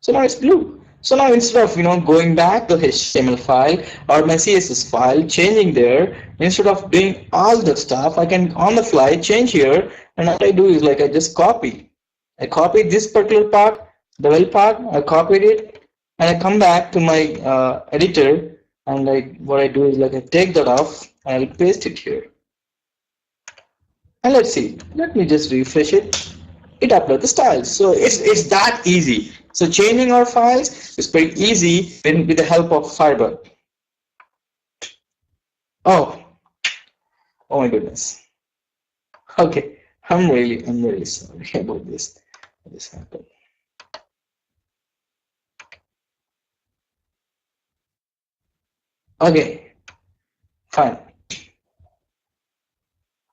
So now it's blue. So now instead of going back to the HTML file or my CSS file, changing there, instead of doing all that stuff, I can on the fly change here, and all I do is like I just copy. I copied this particular part, the well part, I copied it, and I come back to my editor, and like what I do is like I take that off and I'll paste it here. And let's see, let me just refresh it. It uploads the styles. So it's that easy. So changing our files is pretty easy with the help of Firebug. Oh, oh my goodness. Okay, I'm really sorry about this. This happened. Okay, fine.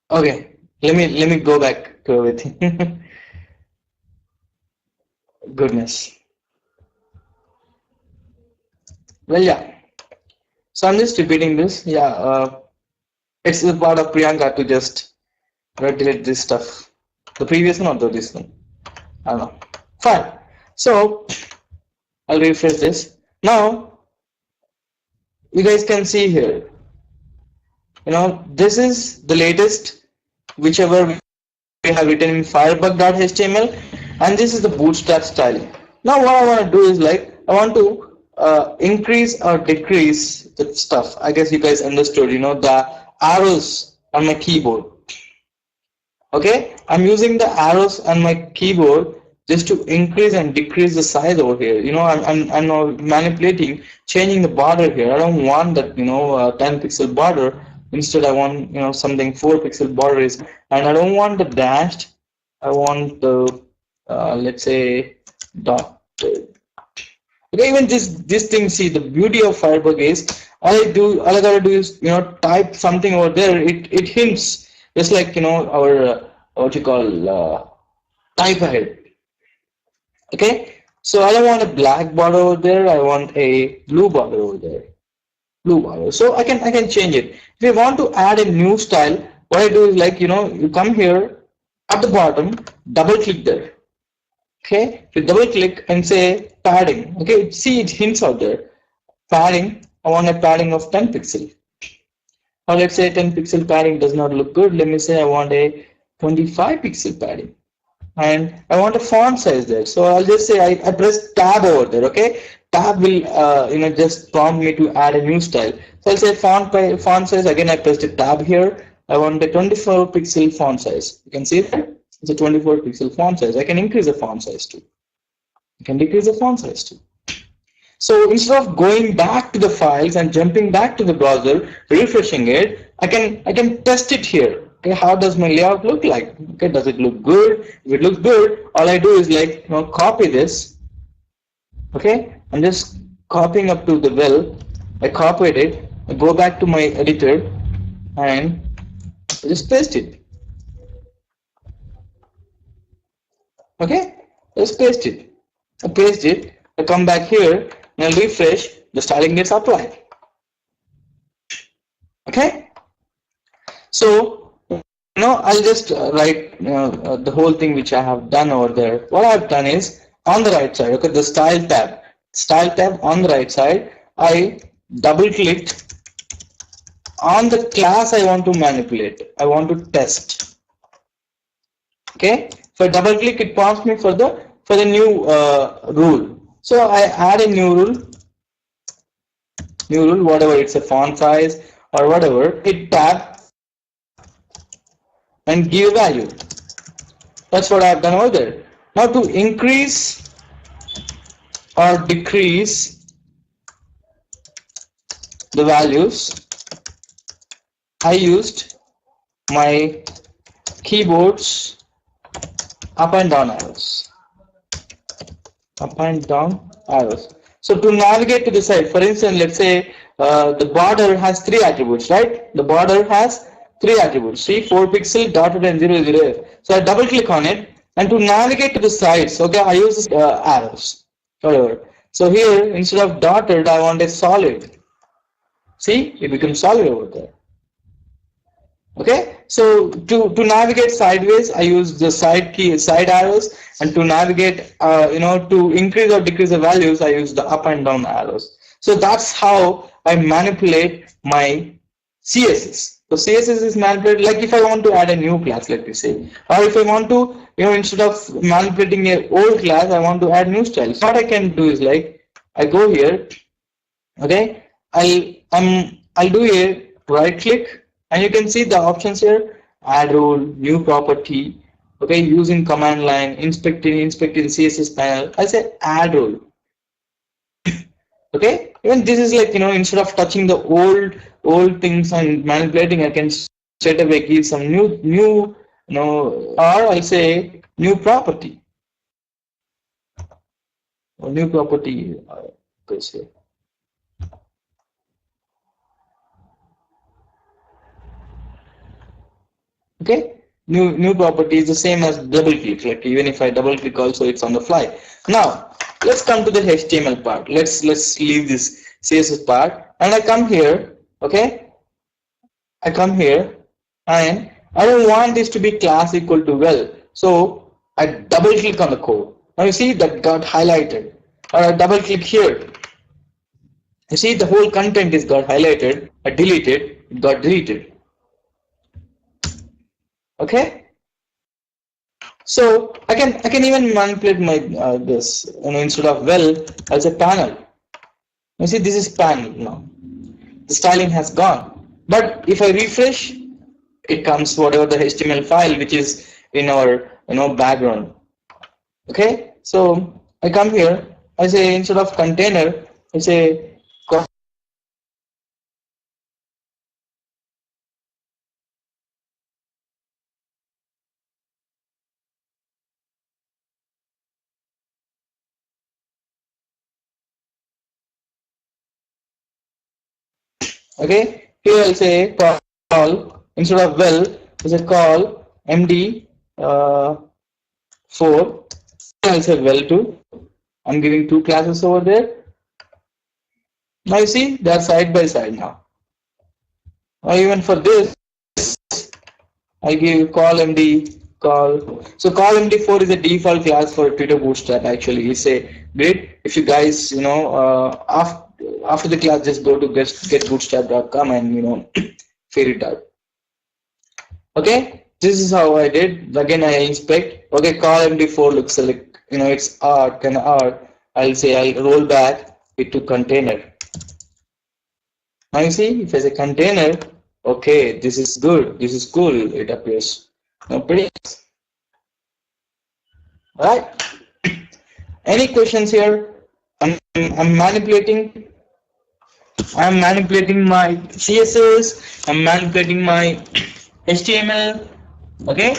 Okay, let me go back to everything. Goodness. Well, yeah. So I'm just repeating this. Yeah, it's the part of Priyanka to just delete this stuff. The previous one or this one? I don't know. Fine. So I'll refresh this. Now you guys can see here. This is the latest, whichever we have written in Firebug.html, and this is the bootstrap styling. Now what I want to do is like I want to increase or decrease the stuff. I guess you guys understood, the arrows on my keyboard. Okay, I'm using the arrows on my keyboard just to increase and decrease the size over here. I'm now manipulating, changing the border here. I don't want that 10 pixel border. Instead I want something 4 pixel border is, and I don't want the dashed. I want the let's say dot. Okay, even this thing, see, the beauty of Firebug is all I gotta do is type something over there. It hints just like our what you call type ahead. Okay, so I don't want a black border over there. I want a blue border over there. Blue border. So I can change it. If you want to add a new style, what I do is like you come here at the bottom, double click there. Okay, you double click and say padding. Okay, see it hints out there. Padding, I want a padding of 10 pixel. Or let's say 10 pixel padding does not look good. Let me say I want a 25 pixel padding. And I want a font size there. So I'll just say I press tab over there. Okay, tab will just prompt me to add a new style. So I'll say font size. Again, I pressed a tab here. I want a 24 pixel font size. You can see that. It's a 24 pixel font size. I can increase the font size too. I can decrease the font size too. So instead of going back to the files and jumping back to the browser, refreshing it, I can test it here. Okay, how does my layout look like? Okay, does it look good? If it looks good, all I do is like copy this. Okay, I'm just copying up to the well. I copied it. I go back to my editor and I just paste it. Okay, just paste it. I paste it. I come back here and I'll refresh. The styling gets applied. Okay, so I'll just write the whole thing which I have done over there. What I've done is on the right side. Okay, the style tab on the right side. I double clicked on the class I want to manipulate. I want to test. Okay. If I double click, it prompts me for the new rule. So I add a new rule, whatever, it's a font size or whatever. Hit tab and give a value. That's what I've done over there. Now to increase or decrease the values, I used my keyboard's up and down arrows. Up and down arrows. So to navigate to the side, for instance, let's say the border has 3 attributes, right? The border has 3 attributes. See, 4 pixel, dotted, and 0, 0. So I double click on it, and to navigate to the sides, okay, I use arrows, whatever. So here, instead of dotted, I want a solid. See, it becomes solid over there. Okay, so to navigate sideways, I use the side arrows, and to navigate, to increase or decrease the values, I use the up and down arrows. So that's how I manipulate my CSS. So CSS is manipulated like if I want to add a new class, let me say, or if I want to, instead of manipulating a old class, I want to add new styles. What I can do is like I go here. Okay, I'll do a right click, and you can see the options here: add rule, new property. Okay, using command line, inspecting CSS panel. I say add rule. Okay, even this is like, instead of touching the old things and manipulating, I can straight away give some new, or I'll say new property or new property. Let's say. Okay, new property is the same as double click. Like even if I double click, also it's on the fly. Now let's come to the HTML part. Let's leave this CSS part, and I come here. Okay, I come here, and I don't want this to be class equal to well. So I double click on the code. Now you see that got highlighted. Or I double click here. You see the whole content is got highlighted. I delete it. It got deleted. Okay. So I can even manipulate my this, instead of well as a panel. You see this is panel now. The styling has gone. But if I refresh, it comes whatever the HTML file which is in our background. Okay. So I come here. I say instead of container, I say okay, here I'll say call instead of well, I say call md 4. I'll say well 2. I'm giving two classes over there. Now you see they are side by side now. Or even for this, I give call md call. So call md4 is a default class for Twitter Bootstrap. Actually, it's a great. If you guys, after the class, just go to getbootstrap.com and figure it out. Okay, this is how I did. Again, I inspect. Okay, call md4 looks like it's art and art. I'll say I'll roll back it to container. Now you see, if I say container, okay, this is good. This is cool. It appears. Now pretty nice. All right. Any questions here? I'm manipulating. I'm manipulating my CSS. I'm manipulating my HTML. Okay.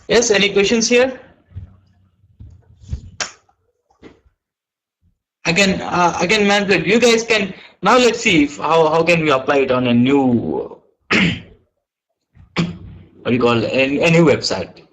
Yes. Any questions here? I can manipulate. You guys can now. Let's see how can we apply it on a new what do you call a new website.